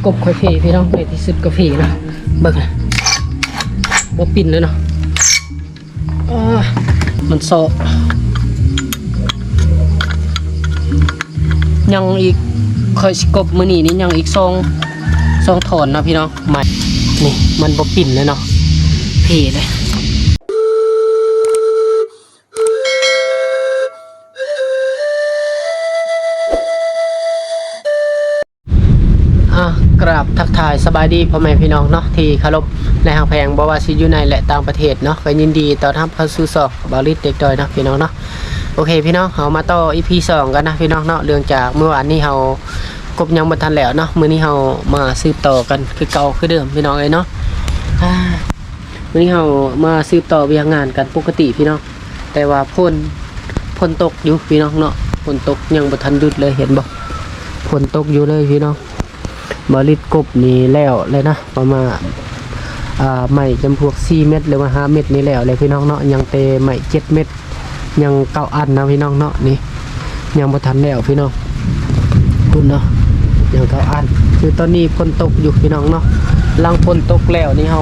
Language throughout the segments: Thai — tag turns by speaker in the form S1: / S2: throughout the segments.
S1: กบค่อยเพพี่น้องในที่สุดก็เพนะเบิ่งนะบ่ปิ่นเลยเนาะมันโซยังอีกค่อยกบมื้อนี้นี่ยังอีกซองถอนนะพี่น้องใหม่นี่มันบ่ปิ่นเลยเนาะเพเลยกราบทักทายสบายดีพ่อแม่พี่น้องเนาะที่เคารพในทางแพงบ่ว่าสิอยู่ในและต่างประเทศเนาะก็ยินดีต้อนรับเข้าสู่ช่องบาลิสเด็กดอยนะพี่น้องเนาะโอเคพี่น้องเฮามาต่อ EP 2กันนะพี่น้องเนาะเรื่องจากเมื่อวานนี้เฮากบยังบ่ทันแล้วเนาะมื้อนี้เฮามาสืบต่อกันคือเก่าคือเดิมพี่น้องเอ้ยเนาะมื้อนี้เฮามาสืบต่อเวียงงานกันปกติพี่น้องแต่ว่าฝนตกอยู่พี่น้องเนาะฝนตกยังบ่ทันหยุดเลยเห็นบ่ฝนตกอยู่เลยพี่น้องบริษกบนี่แล้วเลยนะประมาณใหม่จำพวก4 เม็ดหรือว่า5 เม็ดนี่แล้วเลยพี่น้องเนาะยังเตใหม่7 เม็ดยัง9 อันนะพี่น้องเนาะนี่ยังบ่ทันแล้วพี่น้องคุณเนาะยัง9 อันคือตอนนี้ฝนตกอยู่พี่น้องเนาะหลังฝนตกแล้วนี่เฮา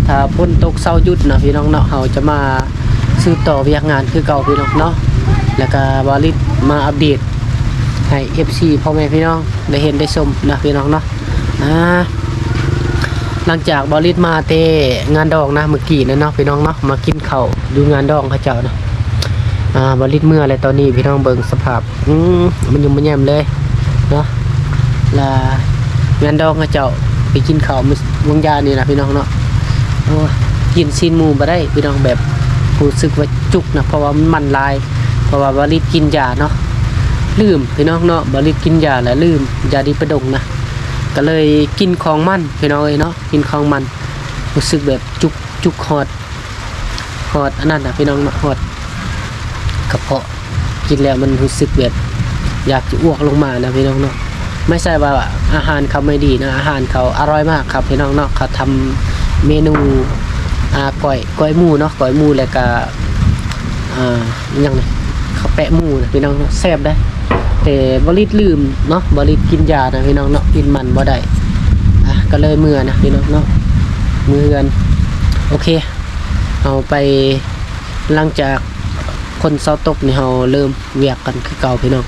S1: ถ้าฝนตกเช้าหยุดนะพี่น้องเนาะเฮาจะมาซื้อต่อเวียกงานคือเก่าพี่น้องเนาะแล้วก็บริษมาอัปเดตให้ FC พ่อแม่พี่น้องได้เห็นได้ชมนะพี่น้องเนาะหลังจากบริษมาเตงานดองนะเมื่อกี้นะเนาะพี่น้องเนาะมากินข้าวดูงานดองเขาเจ้านะบริษเมื่ออะไรตอนนี้พี่น้องเบิ่งสภาพมันยุ่งมันแย่มเลยเนาะละงานดองเขาเจ้าไปกินข้าววงยานี่นะพี่น้องเนาะกินซีนหมูมาได้พี่น้องแบบรู้สึกว่าจุกนะเพราะว่ามันลายเพราะว่าบริษกินยาเนาะลืมพี่น้องเนาะบริษกินยาแล้วลืมยาดีประดงนะก็เลยกินของมันพี่น้องเอ้ยเนาะกินของมันรู้สึกแบบจุกหอดอันนั้นนะพี่น้องหอดกระเพาะกินแล้วมันรู้สึกแบบอยากจะอ้วกลงมานะพี่น้องเนาะไม่ใช่ว่าอาหารเขาไม่ดีนะอาหารเขาอร่อยมากครับพี่น้องเนาะเขาทำเมนูก้อยหมูเนาะก้อยหมูแล้วก็ยังไงเขาแปะหมูนะพี่น้องแซ่บได้แต่บริษลืมเนาะบริษกินยานะพี่น้องเนาะกินมันบ่ได้ก็เลยเมื่อนะพี่น้องเนาะเมื่อกันโอเคเอาไปหลังจากคนเศร้าตกนี่เราเริ่มเวียกกันคือเก่าพี่น้อง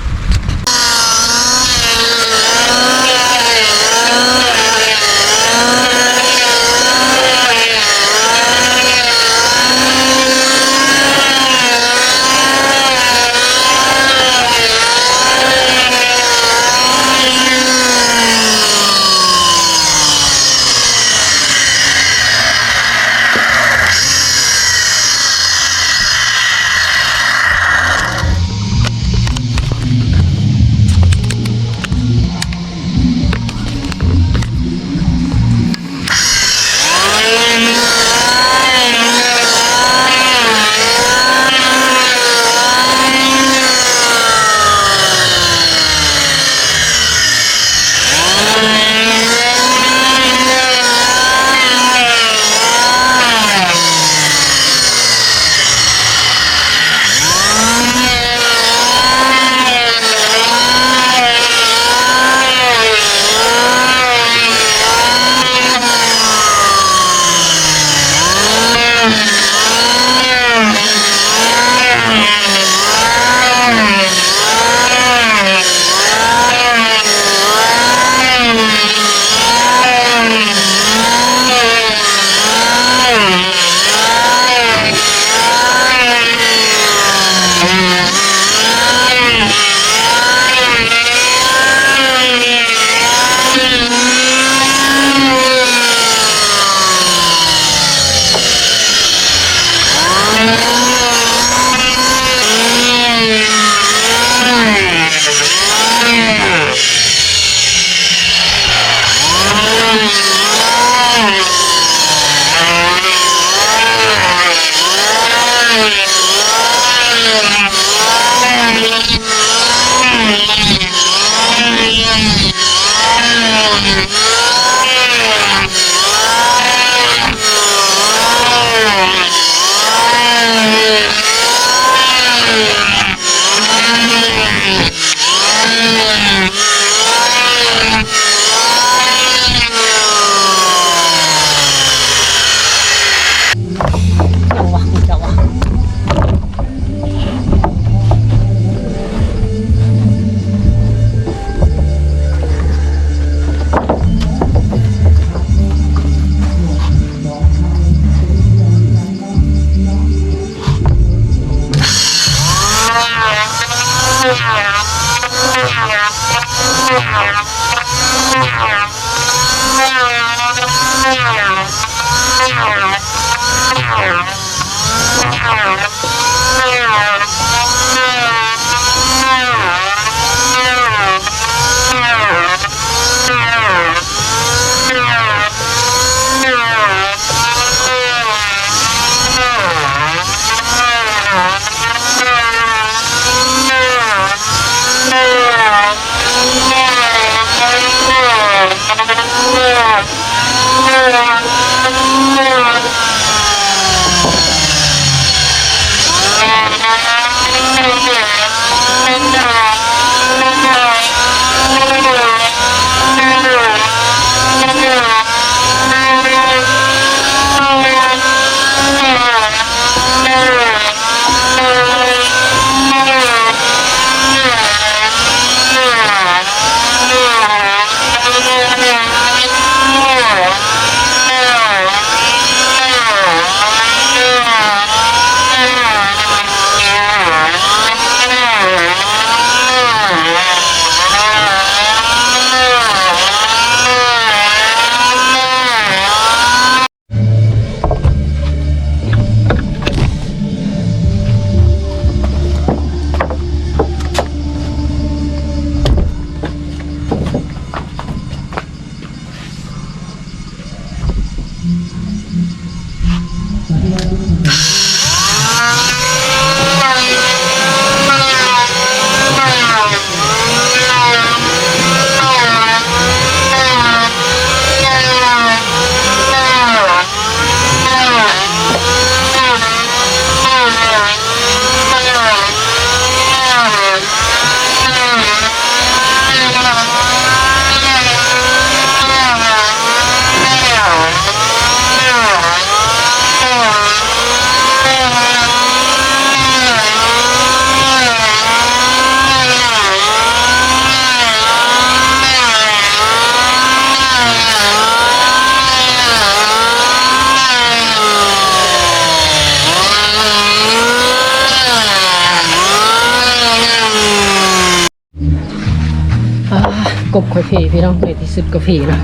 S1: กบค่อยเพพี่น้องในที่สุดก็เพนะ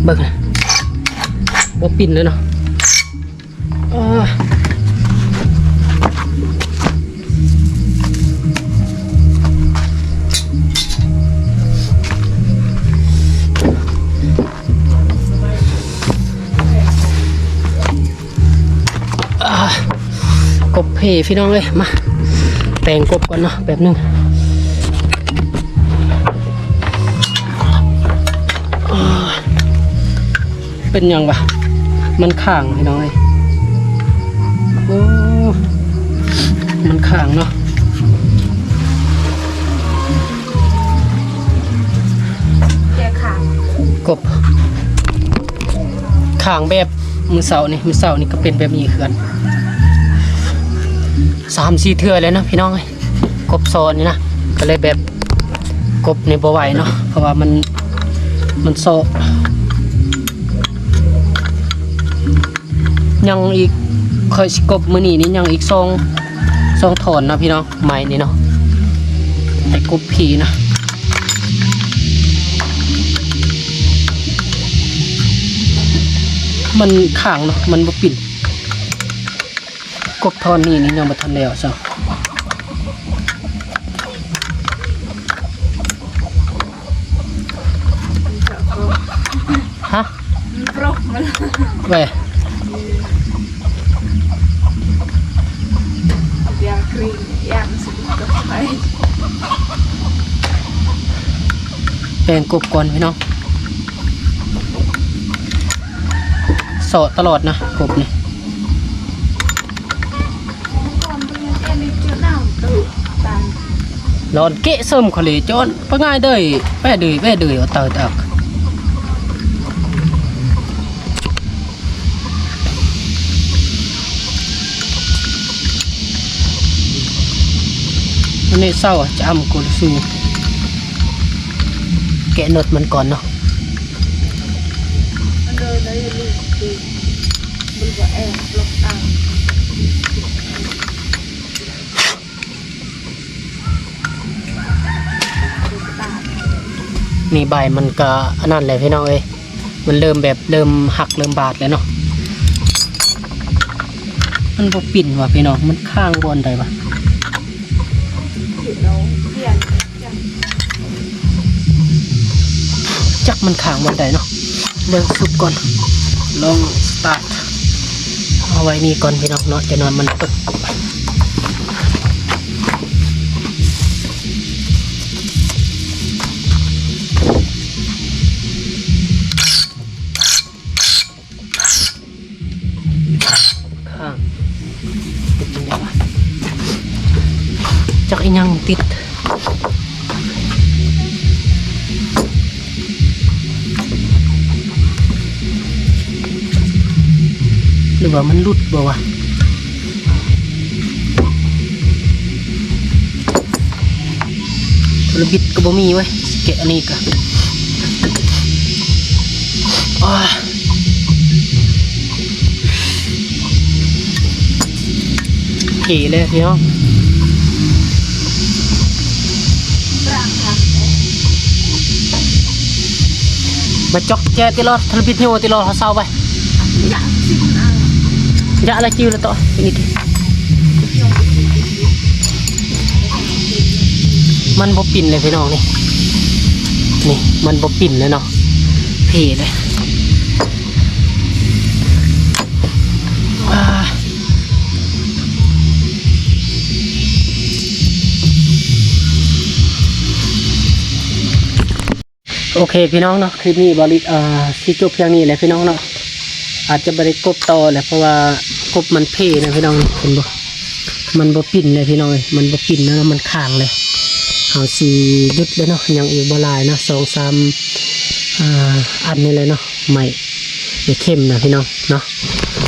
S1: เบิ่งนะบ่ปิ่นเลยเนาะกบเพพี่น้องเลยมาแต่งกบก่อนเนาะแบบนึงเป็นยังปะมันข่างพี่น้องเลยโอ้มันข่างเนาะ
S2: แกข่าง
S1: กบข่างแบบมือเสานี่ก็เป็นแบบนี้คือกัน3-4 เทื่อเลยนะพี่น้องเลยกบโซนนี่นะก็เลยแบบกบในบ่ไหวเนาะเพราะว่ามันโซยังอีกเคยกบมือนี่นี่ยังอีกซองถอนนะพี่น้องไม้นี่เนาะไอ้กบผีนะมันข่างเนาะมันบ่ปิ่นกบทอนนี่ยังบ่ทันแล้วจ้ะฮะ
S2: ปรกมัน
S1: แหว
S2: อย่างครีมอย่างสุดก็ไป
S1: แปลงกบก่อนพี่น้องโสดตลอดนะกบนี่ร้อนเกะเสริมขลีจนปะง่ายเด้ยแว่เดือยเอาเตาตากอันนี้เศร้าจะอ้ำกุลซูแกะนดมันก่อนเนาะ
S2: มันเลยลูกมันก็แอบลบตัง
S1: นี่ใบมันก็อันนั้นแหละพี่น้องเอ้ยมันเริ่มหักเริ่มบาดแล้วเนาะ มันบ่ปิ่นว่ะพี่น้องมันข้างบนได้ปะ
S2: อยู่เราเปลี่ยนจัง
S1: จักมันข้างบนได้เนาะเบิ่งสุดก่อนลองสตาร์ทเอาไว้นี่ก่อนพี่น้องเนาะจะนอนมันตึกข้างติดยังไงวะจักอีหยังติดหรือว่ามันหลุดบ่วะโทรบิดก็บ่มีไว้ยแกะอันนี้ก็ขี่เลยพี่น้อง
S2: ปรางค่ะ
S1: มาจอกแจติลอดโทรบิดนี่ว่าติลอดเขาเศร้าไป
S2: อยากสิเอา
S1: อย่าอะไรจิ้วเลยต่อนี่ดิมันบ่ปิ่นเลยพี่น้องนี่นี่มันบ่ปิ่นเลยเนาะเพ่เลยโอเคพี่น้องเนาะคลิปนี้บริที่จบเพียงนี้แหละพี่น้องเนาะอาจจะบริกบต่อแหละเพราะว่ากบมันเพ่นะพี่น้องเห็นบ่มันบ่ปิ่นเลยพี่น้องมันบ่ปิ่นนะมันข้างเลยเอาสียุดเลยเนาะยังอีกบ่ลายนะ2-3อันนี้เลยเนาะใหม่เข้มนะพี่น้องเนาะ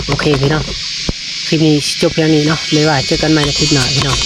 S1: โอเคพี่น้องคลิปนี้จบเพียงนี้เนาะไม่ว่าเจอกันใหม่ในคลิปหน้าพี่น้อง